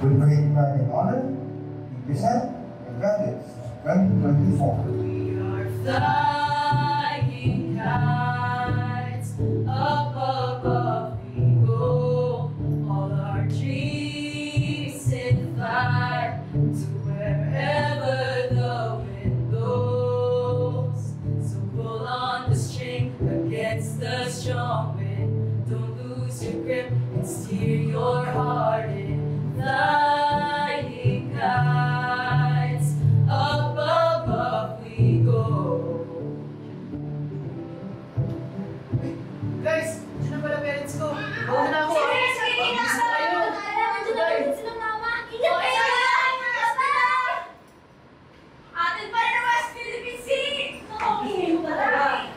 With great pride and honor, we present the graduates 2024. We are flying kites, up above we go, all our dreams in flight, to wherever the wind blows. So pull on the string against the strong wind, don't lose your grip and steer your heart in. Flying kites, up above we go. Guys, dyan na pala parents ko. Bawa na ako. Sige na! Nandiyan na rin sila mama. Ingat kayo! Atin pa rin ang West Philippine Sea! Okay mo talaga.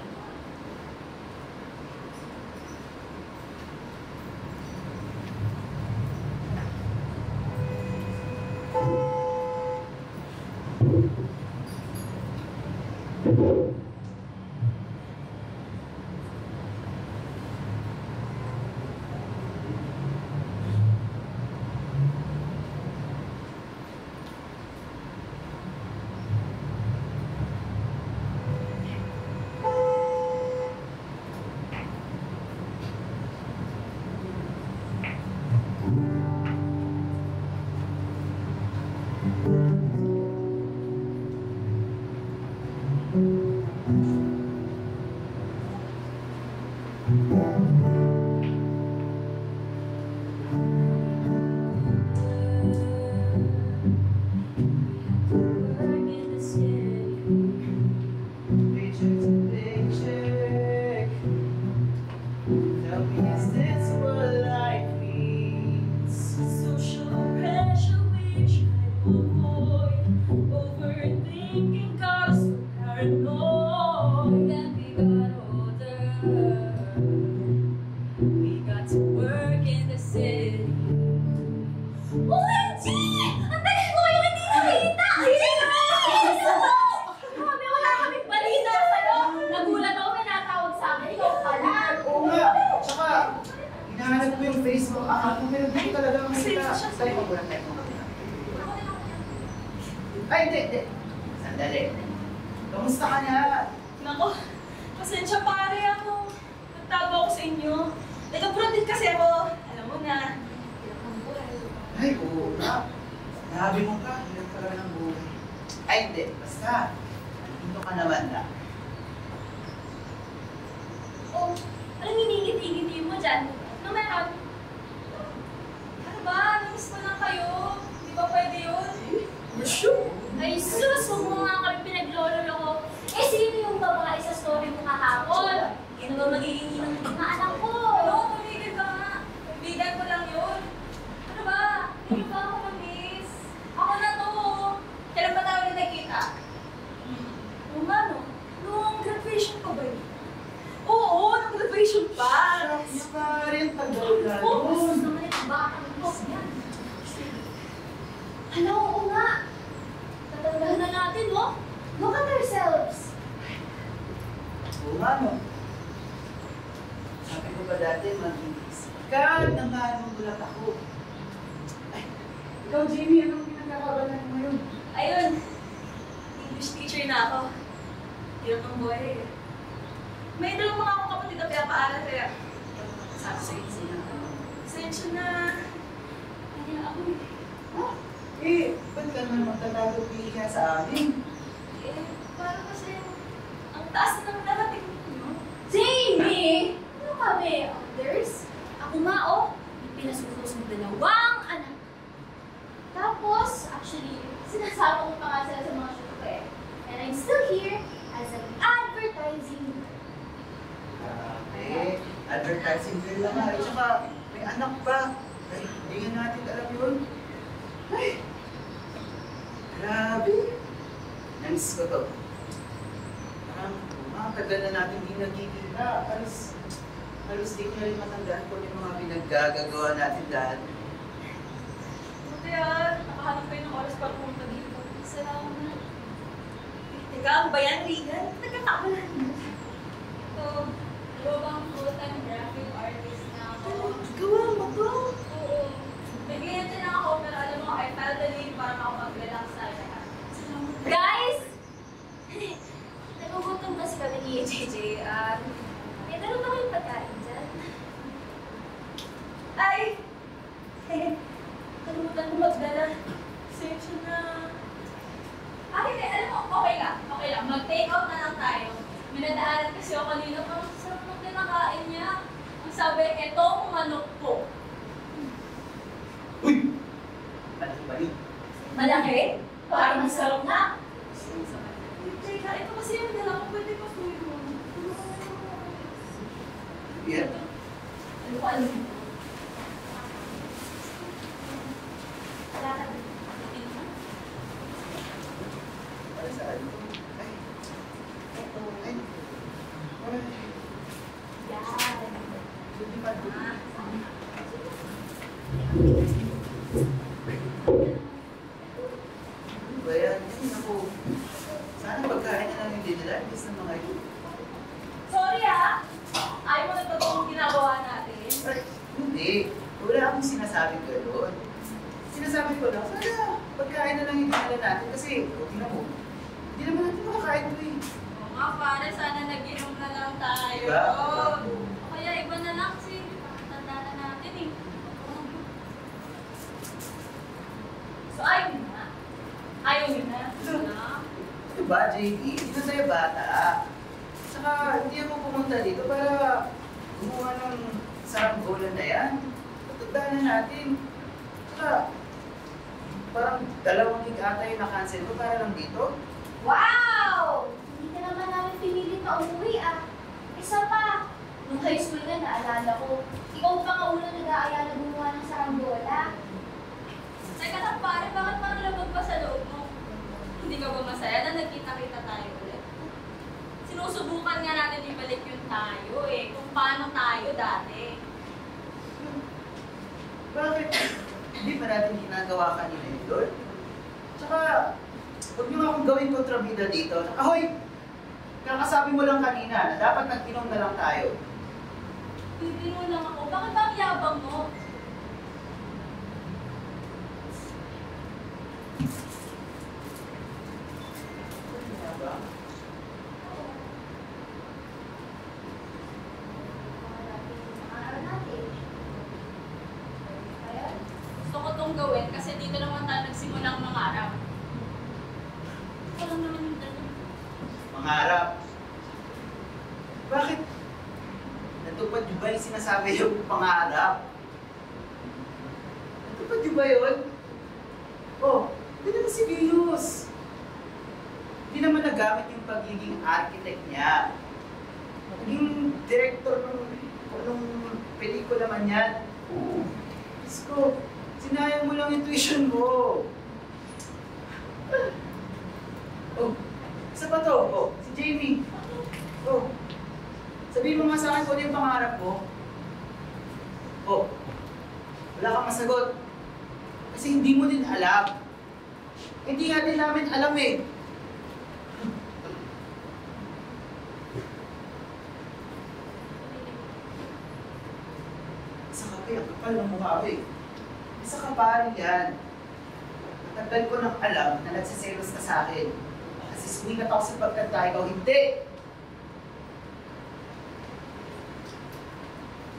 Hinahanap ko yung face mo. Akala ko meron dito talaga ang makita. Sali ko muna tayo. Ay, hindi. Sandali. Kamusta ka na? Nako, pasensya pare ako. Nagtago ako sa inyo. Nag-abroad din kasi ako. Alam mo na. Ay, oo nga. Sabi mo ka, hirap talaga ng buhay. Ay, hindi. Basta, nandito ka naman na. Oh, anong hinigit-higit mo dyan? Ano meron? Ano ba? Namiss mo lang kayo. Di ba pwede yun? Ay sus, huwag mo nga kami pinaglololo. Eh, sino yung babae sa story mo kahapon? Yan ba magiging inang na anak ko? Ano? Tumigil ka nga. Kaibigan ko lang yun. Ano ba? Hindi ba ako na-miss? Ako na to. Kailan ba tayo ulit nagkita? Nung ano? Nung graduation ko ba yun? Oo, nung graduation pa. Shucks pa rin, tagal na Oo, yun. naman yung bakang ko. Yan. Hala, oo nga. Tatanggahan na natin, no? Look at ourselves. Oo nga, no? Sabi ko ba dati, mag-iisip ka, naman gulat ako. Ay, ikaw, Jamie, anong pinagkakabalan mo ngayon? Ayun, English teacher na ako. Hirap ng buhay eh. May dalawang mga akong kapatid na pinapaaral kaya sabi sa inyo na. Pasensya na. Kaya ako Huh? Eh, ba't ka naman magtatago pihiya sa amin? eh, parang kasi ang taas na ng narating ninyo. Jamie! Ano kami? Others? Ako nga, oh. Pinasusos ng dalawang anak. Tapos, actually, sinasama ko pa nga sila sa mga shoot ko eh. And I'm still here as an advertising. Grabe, advertising girl lang nga. At saka, may anak pa. Ay, hindi nga natin alam yun. Ay, grabe. Namiss ko to. Parang, tagal na natin hindi nagkikita. Halos di ko na rin matandaan kung yung mga pinaggagawa natin dahil. Buti nakahanap kayo ng oras para pumunta dito. Salamat. Teka, ano ba yan, Regan? Nagkatawalan mo. Ito, lobang full-time graphic artist na ako. Gawa mo to? Oo. May cliente na ako, pero alam mo JJ, may dalawa ba kayong pagkain dyan? Ay! Kalimutan ko magdala. Sensya na. Ay, hindi, alam mo, okay lang. Okay lang. Mag-take out na lang tayo. Minadaanan kasi ako kanina, parang sarap ng kinakain niya. Ang sabi, etong manok ko. Uy! Malaki ba yun? Malaki? Parang masarap na. Teka, ito kasi yung dala ko. Pwede pa suyo mo. Yan. Ano ko alam mo? Wala ka din. Para saan? Ay. Ito. Ay. Ay. Yan. Hindi pa doon. Ano ba yan? Ay, naku. Sana pagkain na lang yung dinala. Imbis na mga ito. Sorry ayaw mo na ito itong ginagawa natin. Ay, hindi. Wala akong sinasabing gano'n. Sinasabi ko lang, sana pagkain na lang yung dinala natin. Kasi, huwag na mo. Hindi naman natin makakain ito eh. Oo nga, pare, sana nag-inom na lang tayo. Diba? O kaya iba na lang kasi tanda na natin eh. So ayaw mo na? Ayaw mo na? Diba, JB? Dito tayo bata. Saka, hindi ako pumunta dito para gumawa ng sarang bola na yan. Patagdaan na natin. Saka, parang 2 week ata yung na-cancel ko para lang dito. Wow! Hindi ka naman namin pinilit na umuwi Isa pa, nung high school na naalala ko, ikaw pa nga unang nag-aaya na gumawa ng saranggola. Teka lang pare, bakit parang labag pa sa loob mo? Hindi ka ba masaya na nagkita-kita tayo ulit? Sinusubukan nga natin ibalik yung tayo eh, kung paano tayo dati. Bakit? Hindi pa natin ginagawa kanina yun doon? Tsaka, huwag niyo nga akong gawin kontrabida dito. Ahoy! Kakasabi mo lang kanina na dapat nag-inom na lang tayo. Bibiro lang ako, bakit ba ang yabang mo? Ano nga ba? Gusto ko itong gawin kasi dito naman tayo nagsimulang mangarap. Ito lang naman yung dala. Mangarap. Bakit? Natupad nyo ba yung sinasabi yung pangarap? Natupad nyo ba yun? Oh, hindi naman si Venus. Hindi naman nagamit yung pagiging architect niya. Naging director nung pelikula man yan. Diyos ko, sinayang mo lang yung tuition mo. Oh, isa pa to. Oh, si Jamie. Oh, sabihin mo nga sa akin kung ano yung pangarap mo. Oh, wala kang masagot. Kasi hindi mo din alam. Hindi nga din namin alam eh. Isa ka pa, ang kapal ng mukha ko eh. Isa ka pa rin yan. Matagal ko nang alam na nagsiselos ka sa akin. Kasi sumikat ako sa pagkanta, ikaw hindi.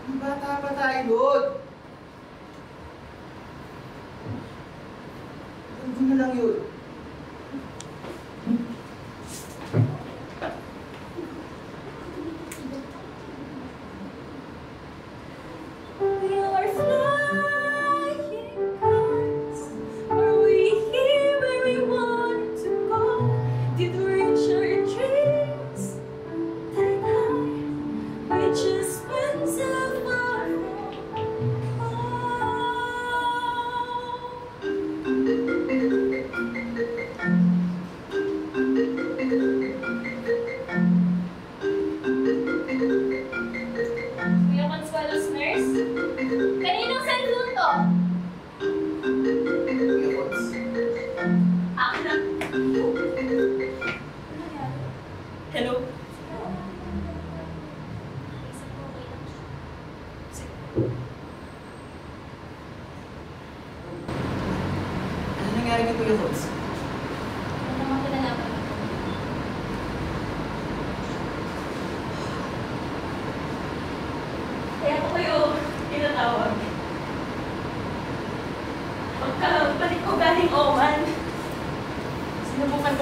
Ang bata pa tayo, Lord. Ganda na lang yun. We are flying cars. Are we here where we want to go? Did we reach our dreams? That high, we just went so far Kuya Consuelo's nurse? Kaninong cellphone to? Kuya Bots. Ako na. Hello? Ano nangyari kay Kuya Bots? Ano naman ko nalaman ito?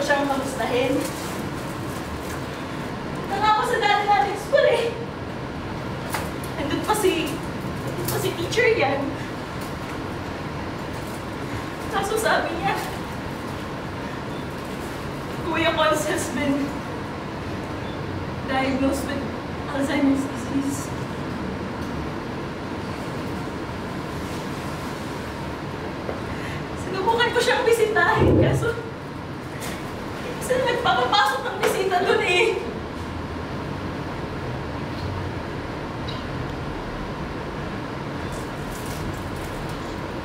ko siyang kamustahin. Nangako sa dati natin school eh. Nandun pa si teacher yan. Kaso sabi niya, Kuya Cons has been diagnosed with Alzheimer's disease. Sinubukan ko siyang bisitahin, kaso nagpapapasok ng bisita dun eh.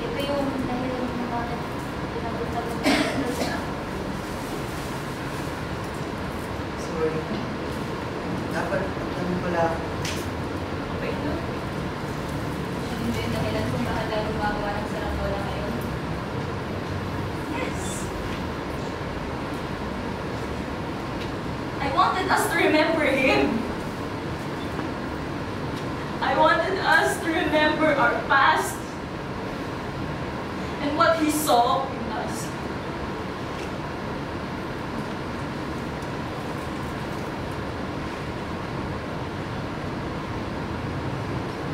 Ito yung dahilan ng bakit pinapunta mo. Sorry. Dapat pagtanong pala ako. Okay na. Ito yung dahilan kung bakit tayo gumagawa ng saranggola ngayon. Yes. I wanted us to remember him. I wanted us to remember our past and what he saw in us.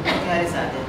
Ano nangyari sa atin?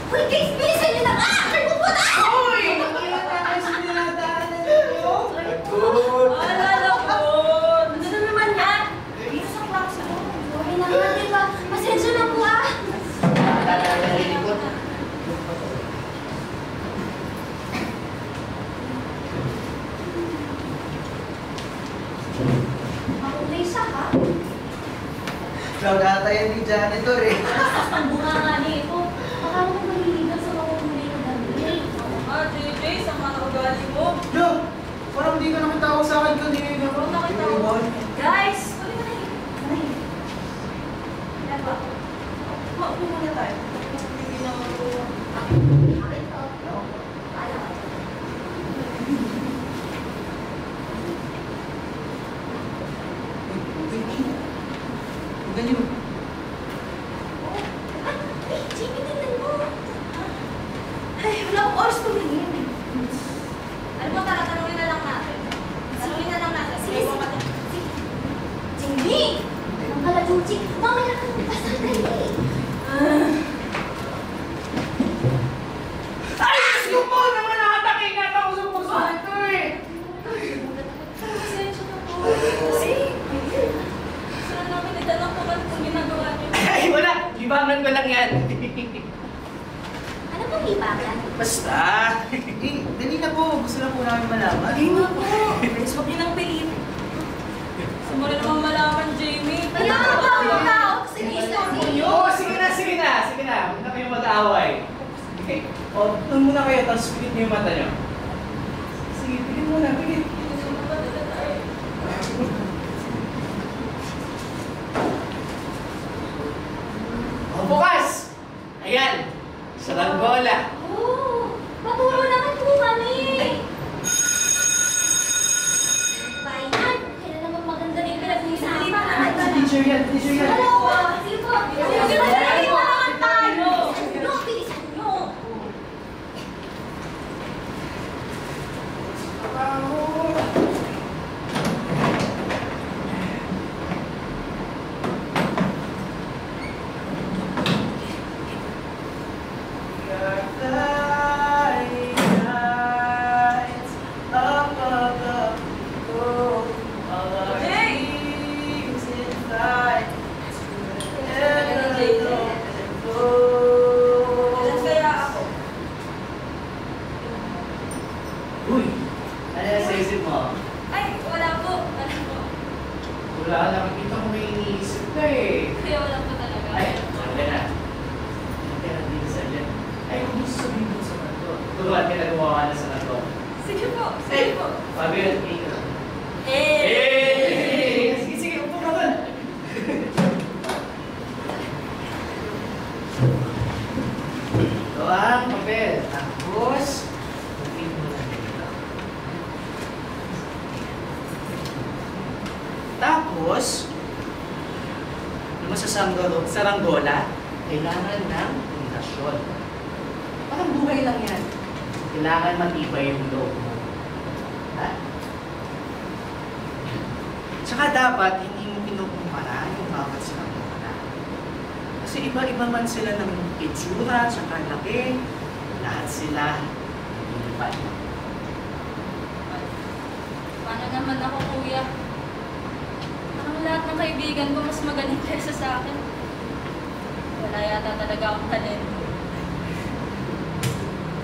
Uy, guys, bilisan nyo na nga! Pupunta! Uy! Nakikita tayo sa dinadaanan ninyo. Alala ko! Ano na naman yan? Dito sa klase ko. Okay na nga, di ba? Pasensya na po ah! Makulay siya ha? Gagata yan ni janitor eh. Ang bunga nga nito. Akala ko maliligan sa makukulay na dami. JJ, sama na ugali mo. Yo! Parang hindi ka nakita ko sa akin kanina. Parang nakita ko. Ibon. Guys! Yan ba? Maupo muna tayo. Hindi na ako. Ganyan. Ay, Jimmy, tingnan mo. Ay, wala akong oras tumingin. Ano ba, tanungin na lang natin. Tanungin na lang natin. Sige, sige. Jimmy! Ang kalajuchi. Mamaya ka ng pasagay. Ay! Diyos ko po! Naman nakataking nga ako sa puso ito eh! Pasensya na po. Kasi, saan namin nagtanong po ba kung ginagawa niyo? Ay, wala! Libangan ko lang yan. Ano bang libangan? Basta! Dali na po. Gusto na po namin malaman. Hindi na po. Please, huwag niyo nang pilit. Gusto mo rin naman malaman, Jamie. Kaya nga ba ako tao? Kasi ni-istorbo nyo. Oo, sige na, sige na! Sige na! Huwag na kayong mag-aaway. Okay. O, doon muna kayo, tapos pilit niyo yung mata niyo. Sige, pilit muna, pilit. O, bukas! Ayan! Saranggola! Oh, paturo naman po kami. Bayan, kailan naman maganda rin pinag-usapan. Teacher yan, teacher yan! Ano? Sige po. Sige po. Sige po naman tayo. Ano? Bilisan nyo. sabihin mo sa kanto? Turuan ka na gumawa na sa kanto. Sige po, sige po. Sabi yun, ika. Eh! Sige, sige, upo ka doon. Ito ang papel. Tapos, upin mo lang dito. Tapos, naman sa saranggola, kailangan ng pundasyon. Parang buhay lang yan. Kailangan matibay yung loob mo. Ha? Tsaka dapat, hindi mo pinukumpara yung bawat saranggola. Kasi iba-iba man sila ng itsura, tsaka laki, lahat sila lilipat. Paano naman ako, kuya? Parang lahat ng kaibigan ko mas magaling kaysa sa akin. Wala yata talaga akong talento.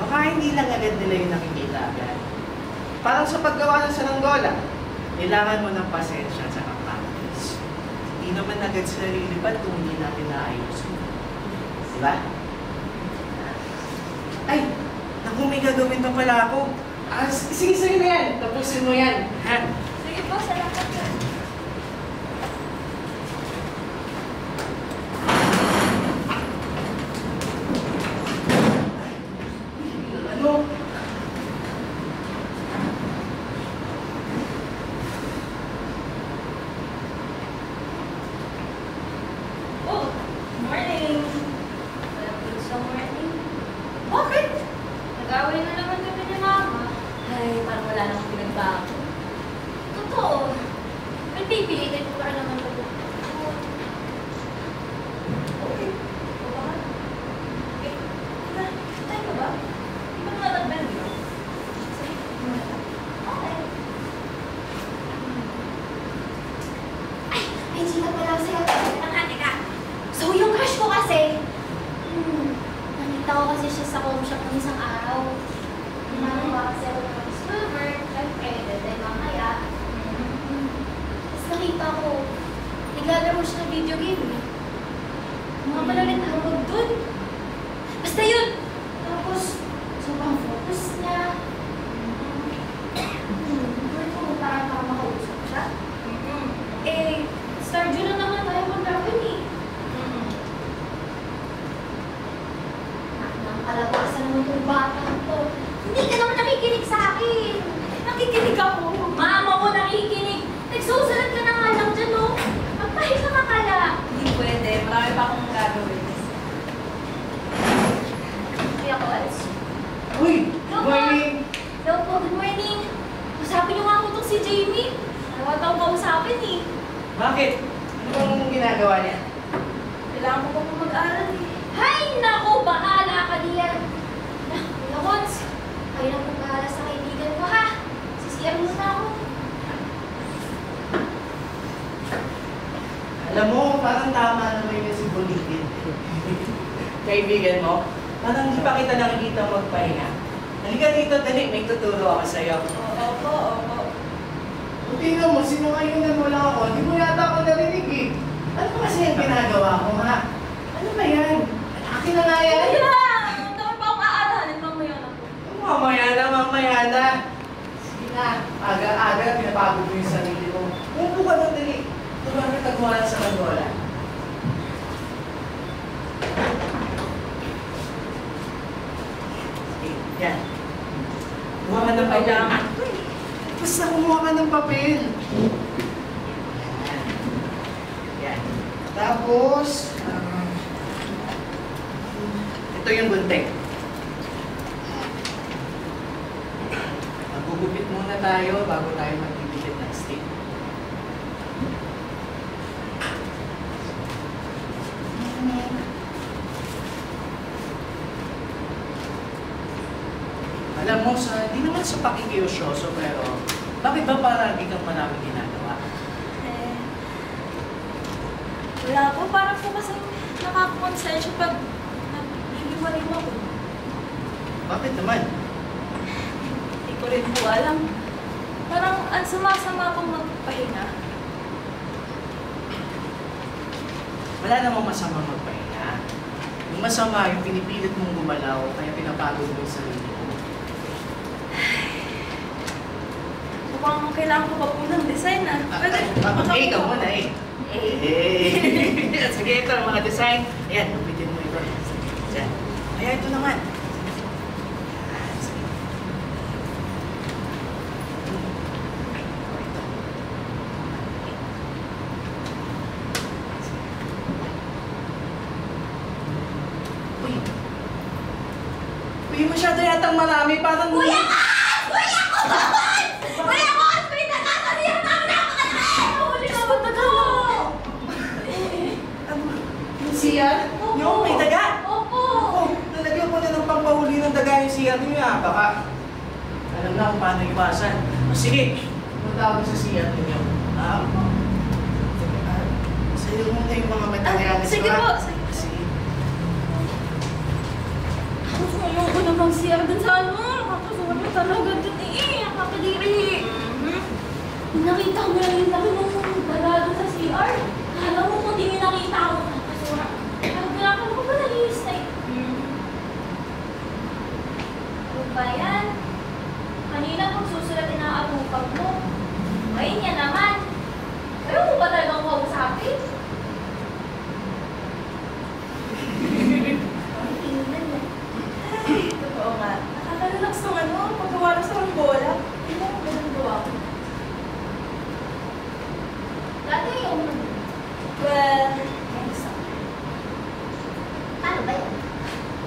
Baka hindi lang agad nila yung nakikita agad. Parang sa paggawa ng saranggola, kailangan mo ng pasensya at saka practice. Hindi naman agad sila lilipat kung hindi natin naayos. Diba? Ay! Naku, may gagawin pa pala ako. Sige, sa'yo na yan. Tapusin mo yan. Ha? Sige po, salamat po. Ano? Oh, morning. Walang gusto sa morning. Bakit? Nag-away na naman kami ni Mama. Ay, parang wala namang pinagbago. Totoo. May pipilitin ko para naman ako. Okay. O baka? Okay. Tayo ka ba? Di ba natatagban mo? Sige, muna ka. Okay. Ay, may chika pala sa'yo. Teka. So, yung crush ko kasi, nakita ko kasi siya sa home shop ng isang araw. Nanawa kasi ako ng swimmer, syempre, then mamaya. Tapos nakita ko, naglalaro siya ng video game. Mga pala rin tawag dun. Basta yun! Tapos, sobrang focus niya. Word ko parang makausap siya. Eh, Stardew na naman tayo mag-dragon eh. Nakakalabasan naman itong batang to. Hindi ka naman nakikinig sa akin. Nakikinig ako. Mama ko nakikinig. Nagsusulat ka na nga lang dyan, no? Magpahinga ka kala. Hindi pwede. Marami pa akong gagawin. Kaya ko, alas. Uy! Hello, Good morning! Hello po, good morning. Usapin niyo nga ako itong si Jamie. Dalawa taong kausapin eh. Bakit? Ano bang ginagawa niya? Kailangan ko pa po mag-aral eh. Hay, naku, bahala ka diyan. Lakons, kayo na po bahala sa kaibigan ko, ha? Sisiyar mo na ako. Alam mo, parang tama naman yung si Bonitin. Kaibigan mo, parang hindi pa kita nakikita magpahinga. Halika dito, dali, may tuturo ako sa'yo. Opo, opo. Tingnan mo, sino ngayon na wala ako? Hindi mo yata ako narinig eh. Ano ba kasi yung ginagawa ko, ha? Ano ba yan? Akin na nga yan. Kuya! Ang dami pa akong aaralan. Mamaya na po. Mamaya na. Sige na, aga-aga, pinapagod mo yung sarili mo. Umupo ka doon, dali. Turuan ka tagwalan sa kandola. Sige, yan. Kuha ka ng papel. Basta kumuha ka ng papel. Yan. Yan. Tapos, ito yung gunting. Magugupit muna tayo bago tayo magpipikit ng stick. Alam mo, di naman sa pakikiusyoso, pero bakit ba paragi kang maraming ginagawa? Eh, wala po. Parang po kasi nakakonsensya pag nag-iiwanin mo ko. Bakit naman? Hindi ko rin po alam. Parang ang sama-sama akong magpahinga. Wala namang masama magpahinga. masama yung pinipilit mong gumalaw, kaya pinapagod mo yung sarili mo. Mukhang kailangan ko pa po ng design Pwede, ikaw muna eh. Sige, ito ang mga design. Ayan, upitin mo ito. Diyan. Ayan, ito naman. Uy, masyado yatang marami. Parang... Kuya Kons! Kuya Kons! Kuya Kons! May nakakari ang tao na ako na! Huli ka ba taga? Siya? Yung may daga? Opo! Oh, nalagyan ko na ng pampahuli ng daga yung siya. Hindi nga, baka alam na kung paano iwasan. Sige, matawag sa siya ninyo. Sa'yo muna yung mga materialis. sige po, sige. Ayoko na bang siya dun sa ano? Nakakasuhan mo talaga dun eh. Nakakadiri. Nakita mo lang yung laki ng daga dun sa CR. Kala mo kung di mo nakita ako. Nakakasuhan. Nagkakaroon ko ba nalilis na eh? Ano ba yan? Kanina kung susulatin na atupag mo. Ngayon yan naman. Ayaw mo ba talagang kausapin? Ang tingnan yan. Totoo nga. Nakakarelax ng paggawa ng sarang bola. Hindi mo ganun gawa ko. Dati yung... Well, Paano ba yan?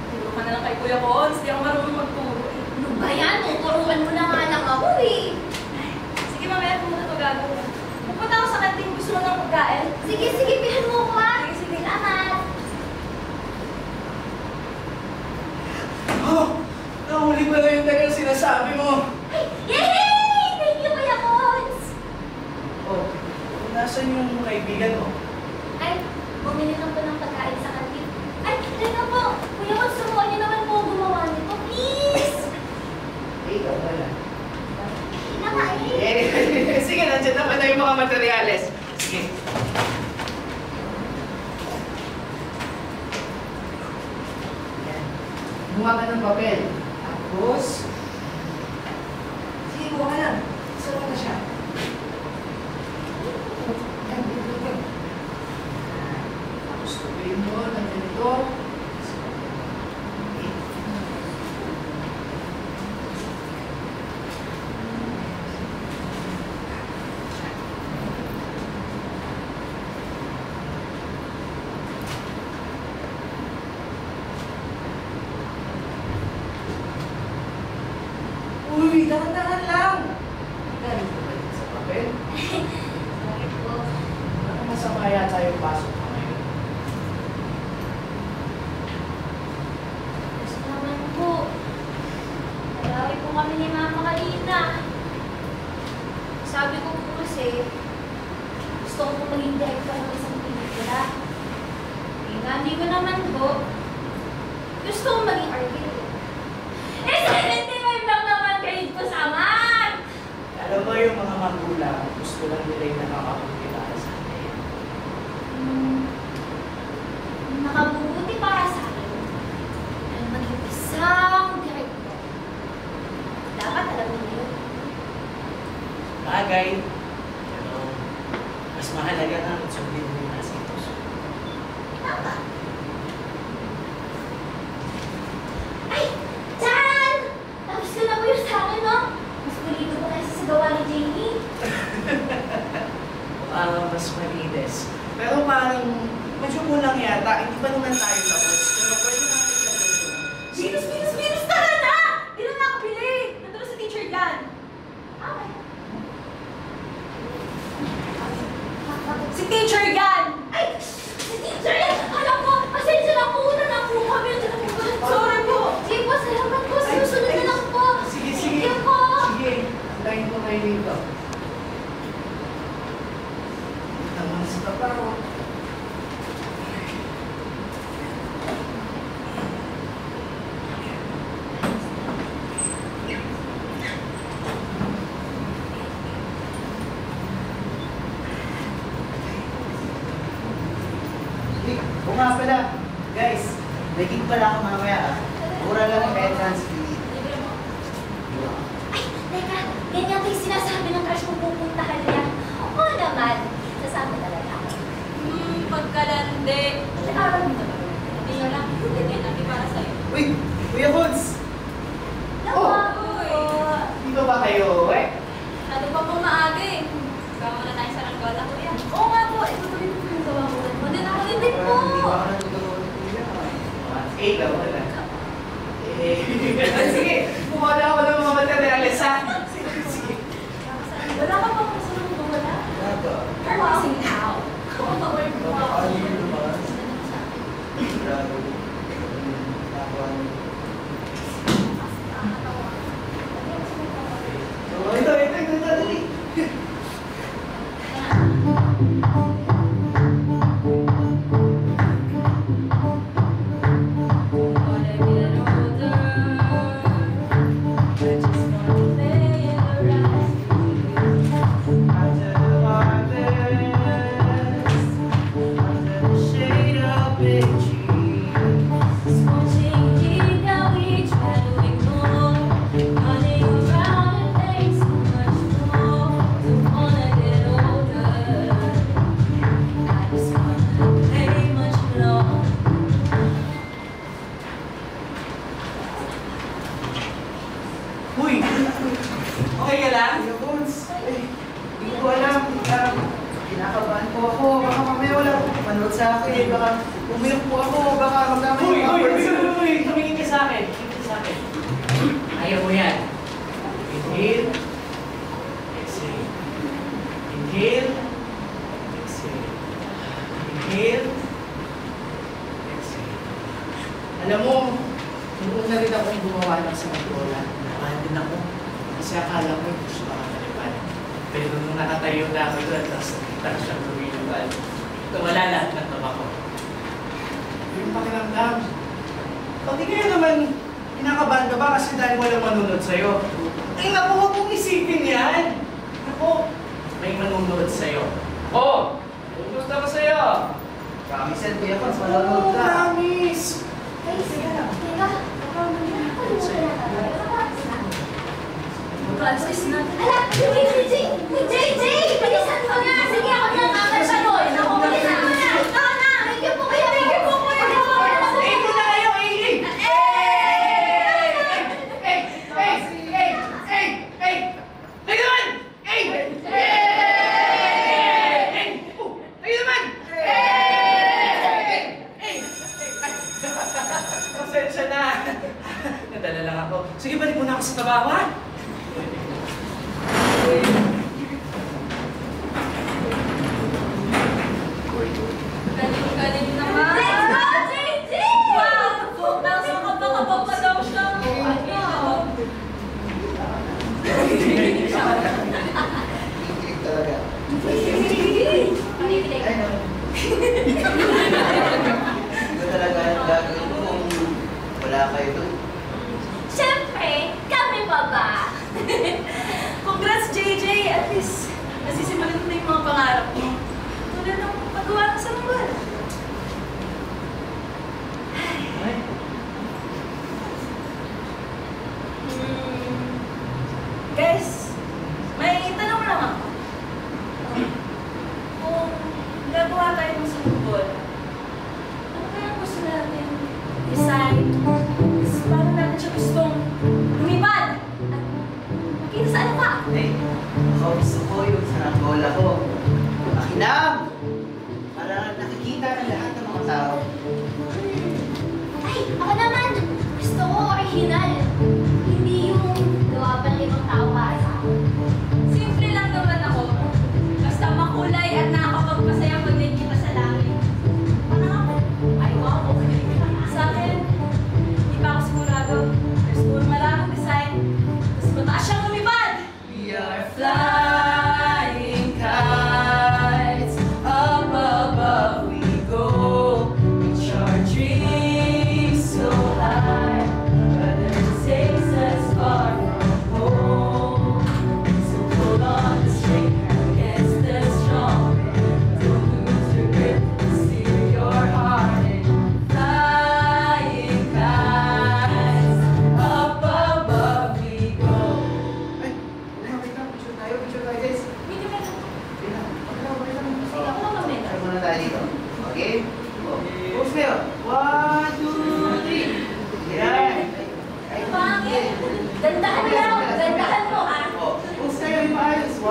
turo ka na lang kay Kuya Cons. Di ako marunong magturo eh. Ano ba yan? Tuturuan mo na nga lang ako eh. Sige, mamaya kung ito gagawin. Pupunta ako sa kanting. Gusto mo ng pagkain? Sige, sige, bilhan mo ko ha. Sige, sige. Salamat. Oh, nahuli pa na yung dagang sinasabi mo. Ay, yay! Thank you, Kuya Cons! Oh, nasan yung kaibigan mo? Ay, bumili lang po ng pagkain sa kantin. Ay, teka po. Kuya Cons, sumuha niyo naman po gumawa nito. Please! Ikaw wala. Kinakain. Sige, nandiyan naman na yung mga materyales. Sige. Yan. Gumawa ka ng papel. Tapos... Sige, gumawa ka lang. Saan mo na siya? Yan, dito. Tapos tuloyin mo ng ganito. Uy, dahan-dahan lang! Galing ko ba yun sa papel? Bakit po? Baka masama yata yung pasok mo ngayon. Gusto naman po. Nalaway po kami ni Mama kanina. Sabi ko po kasi, gusto ko po maging director ng isang pelikula. Eh, hindi ko naman po. Gusto ko maging artist. Eh, 75 lang naman grade ko sa math! Alam mo yung mga magulang, gusto lang nila yung nakakabuti para sa akin. Nakabubuti para sa akin. Ay maging isang director. Dapat alam mo yun. Bagay. Pero, mas mahalaga na sundin mo yung nasa puso. Tama. Ay! Chan! Tapos ko na po yung sa akin, no? Mas pulito ko kasi sa gawa ni Jamie. Mas malinis. Pero parang, medyo kulang yata. Hindi pa naman tayo tapos. Pero pwede natin gawin ito. Venus! Tara na! Di na ako bili! Nandun na sa teacher yan. Okay. pala ako mamaya ah. Mura lang yung entrance fee. Libre mo. Ay, teka. Ganyan kayo sinasabi ng crush mo pupuntahan niya. Oo naman. Sasama talaga ako. Pagkalande. Nag-aaral mo ba? Hindi na lang. Hindi na para sa'yo. Uy! Kuya Buds! Uy! Dito ba kayo? Ano pa pong maaga eh. Gawa na tayo sa Ranggola, kuya. Oo nga po. Ito tuloy po yung gawa ko. Hindi na ako din po. Hindi ba ako natutulungan ni Kuya? 8 lang wala. Sige, kumala ako ng mga materialis ha. Sige. Wala ka pa kung saan mo wala. Wala ba? You're missing out. Paano yun naman? Grabe. Ito, dali. Uy! Okay ka lang? Kuya Buds? Hindi ko alam. Kinakabahan po ako. Baka mamaya wala po manood sa akin. Baka umiyak po ako. Baka magkama yung mga words. Uy! Tumingin ka sa akin. Tumingin ka sa akin. Ayaw mo yan. Inhale. Exhale. Inhale. Exhale. Inhale. Exhale. Alam mo, nung una rin akong gumawa ng sa Ranggola, nakahan din ako. Kasi akala ko yung gusto makakalipan. Pero nung nakatayo na ako doon, tapos nakita ko siyang lumilugan, wala lahat ng tama ko. Yung pakiramdam. Pati kaya naman, kinakabahan ka ba kasi dahil walang manunod sa'yo? Ay, naku, huwag mong isipin yan! Naku, may manunood sa'yo. Oh! Kumusta ko sa'yo? Promise and Kuya Buds, manonood ka. Promise! Guys, teka. Ano Francis na. Ala! JJ! Bilisan mo na! Sige, ako na makakasanood. Ako, bilisan mo na! Ito na! Thank you po kayo! Thank you po kayo! Eh, ko na kayo! Tayo naman! Tayo naman! Pasensya na. Nadala lang ako. Sige, balik muna ako sa tabawan. Galing naman. Let's go, JJ! Wow! Nasa kapag pa daw siya. Kikilig talaga. Panipilig. Ay, no. Ito talaga ang gagawin ko kung wala kayo doon. Siyempre, kami pa ba? Congrats, JJ! At least, nasisimulan mo na yung mga pangarap mo. Tulad ng paggawa ng sa Ranggola. Guys, may tanong lang ako. Kung gagawa tayo ng sa Ranggola, ano kaya gusto natin design? Paano natin siya gustong lumipad? At makita sa ano ka? Ako gusto ko yung sa Ranggola ko. Makinam! Para nakikita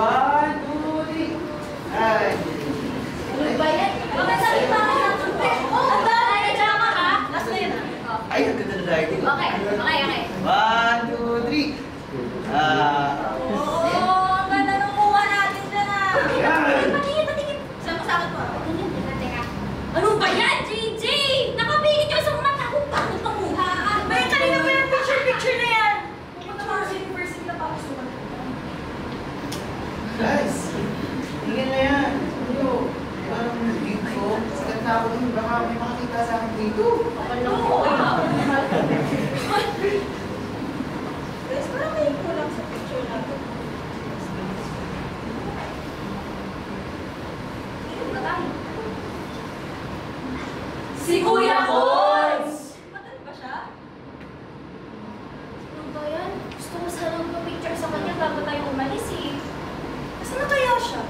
1, 2, 3. Ay. Ano ba yan? Bakit sa iba ka natin? Oh, ang dami! Drama ka? Last na yun. Ay, ang ganda na dahil. Okay. 1, 2, 3. Oo, ang ganda nung kuha natin dyan ah. Yan. Patingin. Saan masakot mo? Teka. Ano ba yan, JJ? Nakapigit yung isang mata ko. Bakit pa mukha? May kanina pa yung picture na yan. Pupunta mo sa university na pa ako sumunod. Guys, tingin na yan. Ano? Parang dito. Sikat na ako dun. Baka may makakita sa akin dito. Guys, parang may kulang sa picture natin. Si Kuya Cons! Matan ba siya? Ano ba yan? Gusto ko sanang picture sa kanya bago tayo umalis eh. Saan na kaya siya?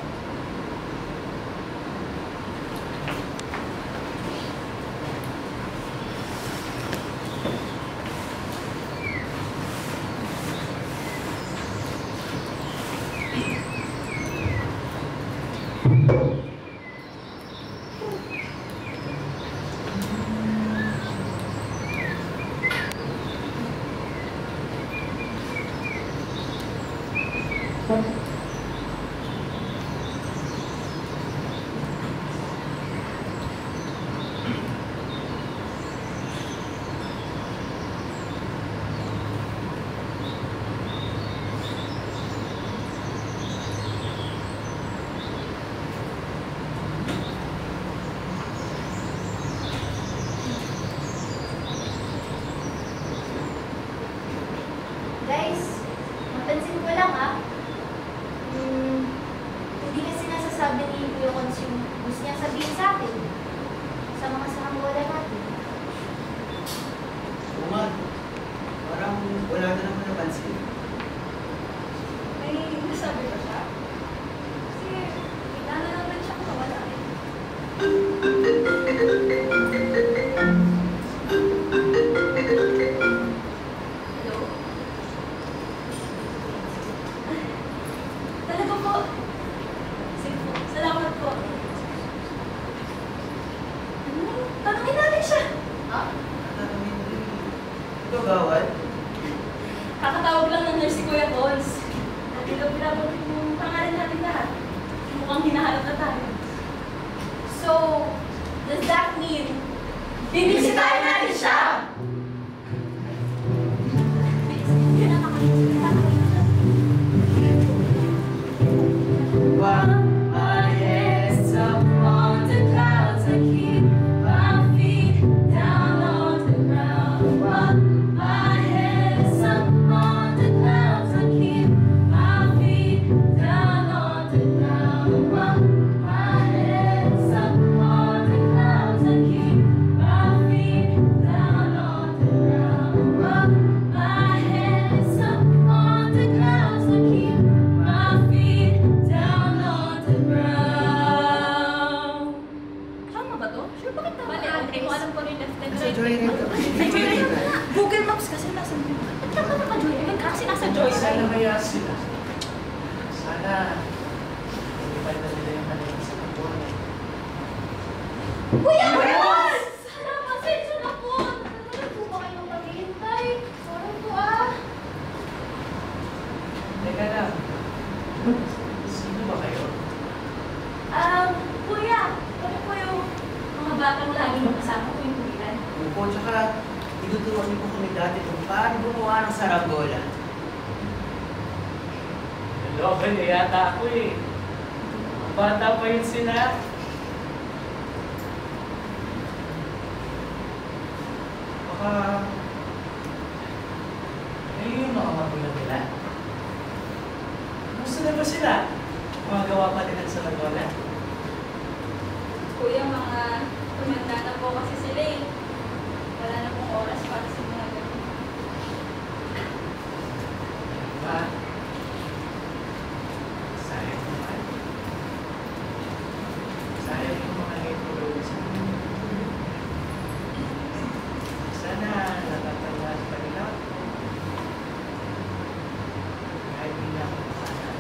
Guys, mapansin ko lang ah. Hindi kasi nasasabi ni Kuya Cons yung gusto niya sabihin sa atin. Sa mga saranggola natin. Umag. Parang wala na naman napansin. May nasabi ba siya? Kasi, kita na naman siya kawala eh. Hello? Talaga po. Sige po, salamat po. Tanungin natin siya. Tatanungin mo rin. Ito bawal? Kakatawag lang ng nurse si Kuya Cons. Dati daw pinabanggit yung pangalan natin lahat. Mukhang hinahanap na tayo. So, does that mean Bibisitahin natin siya! My head's up on the clouds. I keep my feet down on the ground. While my head's up on the clouds. I keep my feet down on the ground. While my head's up on the clouds. I keep my feet down on the ground. While my head's up on the clouds. I keep my feet down on the ground. Tama ba to? Sure, bakit tama? Mali, Hindi ko alam kung yung left and Sa right. joyride ka. Sa joyride ka. Google Maps kasi nasa Ba't ka pa naka-joyride? Kasi nasa Sana joyride. kaya sila. Sana. Hindi pa nila yung kanila sa kapon. Kuya Cons! Sana pasensya na po. Nagkakalit po ba kayong maghihintay? Sorry po ah. Teka lang. Sino ba kayo? Kuya, ano po yung mga batang laging kasama ko yung kulitan? Opo, tsaka tinuturuan niyo po kami dati kung paano gumawa ng saranggola. Naloban niya yata ako eh. Ang bata pa yun sila. Baka... Ayun yung mga magulang nila. Gusto na ba sila? Mga gawa pa din sa Lagola. Kuya, mga tumanda na po kasi sila eh. Wala na pong oras para sa mga ganun. Diba? Sayang naman. Sayang yung mga naitulog sa akin. Sana natatandaan pa nila ako. Kahit hindi na ako makasal.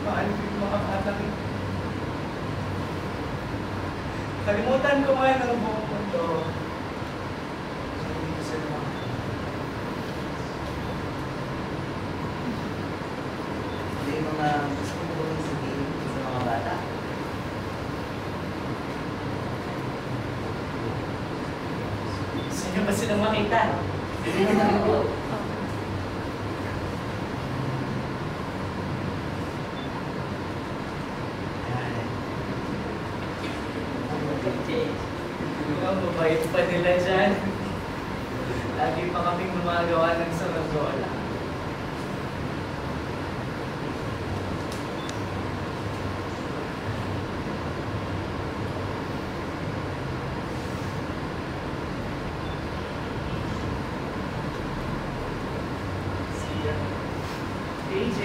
mahal ko yung mga anak ko. Kalimutan ko man ang buong mundo. Sabi ko sa mga. Yung mga gusto ko ba sabihin sa mga bata? Gusto niyo ba silang makita? Hindi na po. Ang mabait pa nila dyan. Lagi pa kaming gumagawa ng saragola. AJ,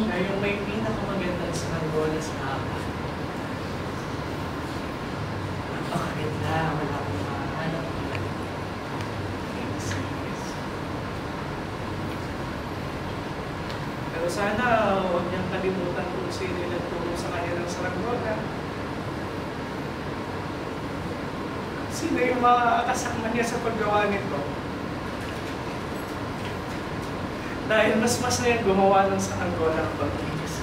na yung may pinakamagandang saranggola sa akin. Napakaganda, wala akong makahanap. Pero sana huwag niyang kalimutan kung sino yung nagturo sa kanya ng saranggola. Sino yung mga kasama niya sa paggawa nito? Dahil mas na yan gumawa ng saranggola ng pag-iis.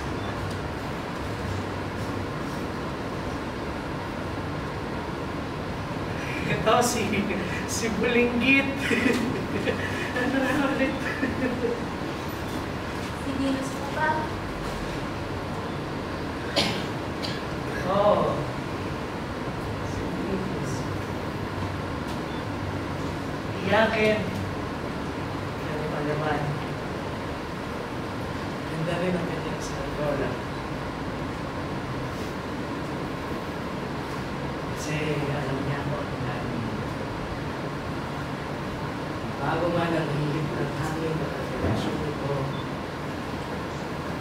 Ito si Bulinggit. Ano na ulit? Si Venus po ba? Oo. Si Bulinggit. Iyakin. Ano pa naman? Ganda rin ang kanyang saranggola. Kasi alam niya ako ang namin. Bago man ang hilig ng hangin at ang relasyon ko,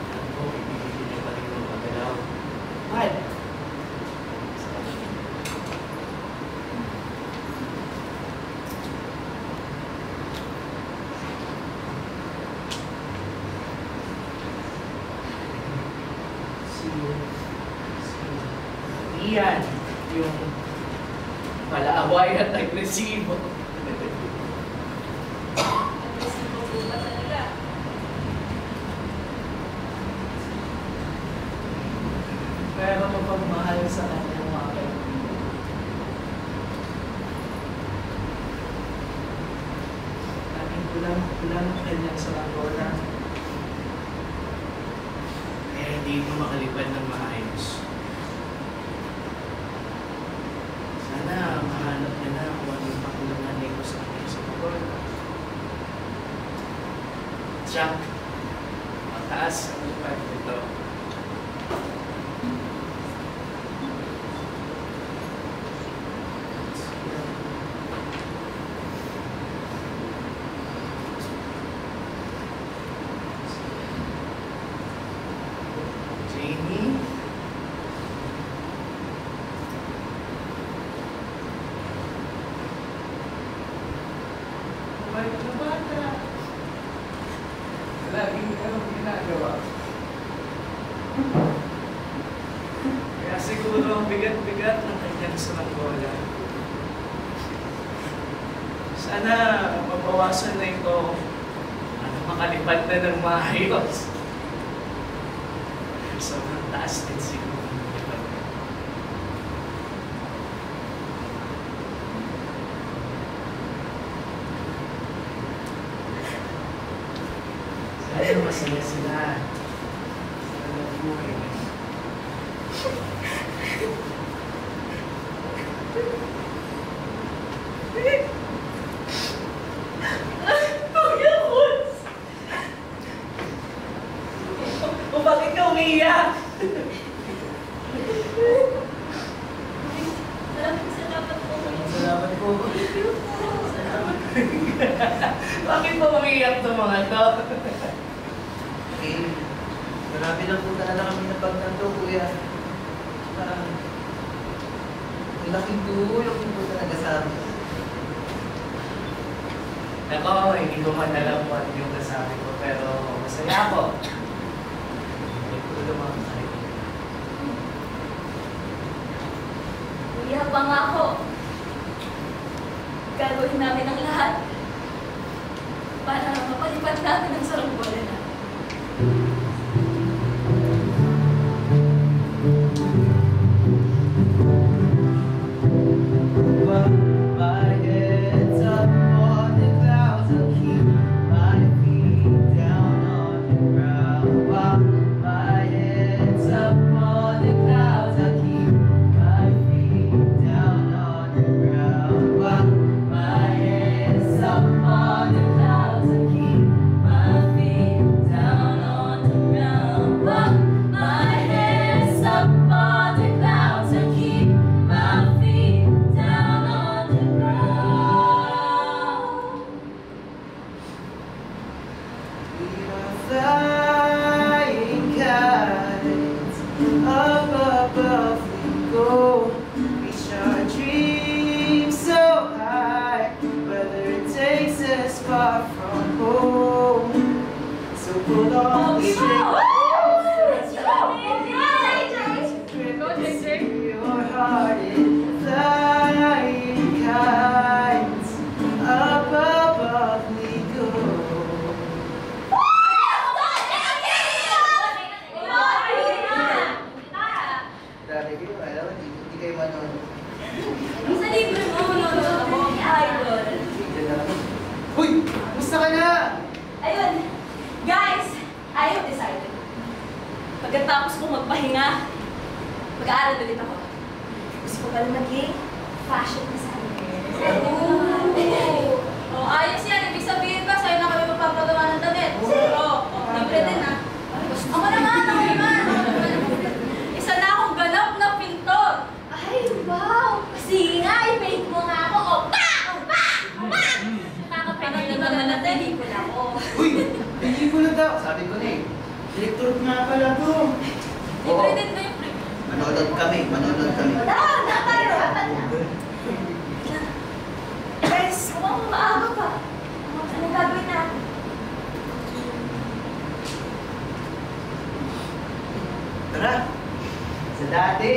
alam ko, ibigay niya pa rin ang magalaw. Mahal! Iyan, yung palaaway at agresibo. Agresibo po ba talaga? Pero mapagmahal sa kanyang mga kaibigan. Laging kulang ang kanyang saranggola. Kaya hindi mo makalipad ng maayos. Sana mahanap niya na kung ano yung pakulangan nito sa kanyang saranggola. Jack, mataas ang lipad nito. Jamie? Bait na bata. Laging anong ginagawa. Kaya siguro ang bigat-bigat ng kanyang saranggola. Sana mabawasan na ito at makalipad na ng maayos. Sobrang taas din siguro ng lipad. Sana masaya sila. Sana buhay na. O bakit ka umiiyak? Salamat po. Salamat po. Bakit ba umiiyak itong mga to? Okay. Marami na po talaga kami napagtanto, kuya. Ang laking tulong po talaga sa amin. Nako, hindi ko man alam kung ano yung nasabi ko, pero masaya ako. Hindi ko naman sarili. Kuya, pangako. Gagawin namin ang lahat para mapalipat namin ang saranggola na. My head's up on the clouds, I'll keep my feet down on the ground. While my head's up on the clouds, I'll keep my feet down on the ground. While my head's up on the clouds, I'll keep my feet down on the ground. While my head's up on the clouds, I'll keep my feet down on the ground. We are flying kites, up above we go. Reach our dreams so high, whether it takes us far from home. So pull on the string. Your heart is flying kites, up above we go. Dati kayo, alam mo, hindi kayo manonood. Sa libre mo, nanonood ako, idol. Uy! Musta ka na? Ayun, guys, I have decided. Pagkatapos kong magpahinga, mag-aaral ulit ako. Gusto ko pala maging fashion designer. Oh, ayos yan. Ibig sabihin ba, sa'yo na kami magpapagawa ng damit? Oo, libre din ha. Ako naman. Isa na akong ganap na pintor. Ay, wow! Sige nga, i-paint mo nga ako. Opa! Nakakapagod Parang naman na pelikula ko. Uy! Hindi ko na daw. Sabi ko na eh. Electric nga pala to. Libre din ba yung free? Manonood kami. Na tayo! Guys, mukhang maaga pa. Anong gagawin natin? Tara! Sa dati,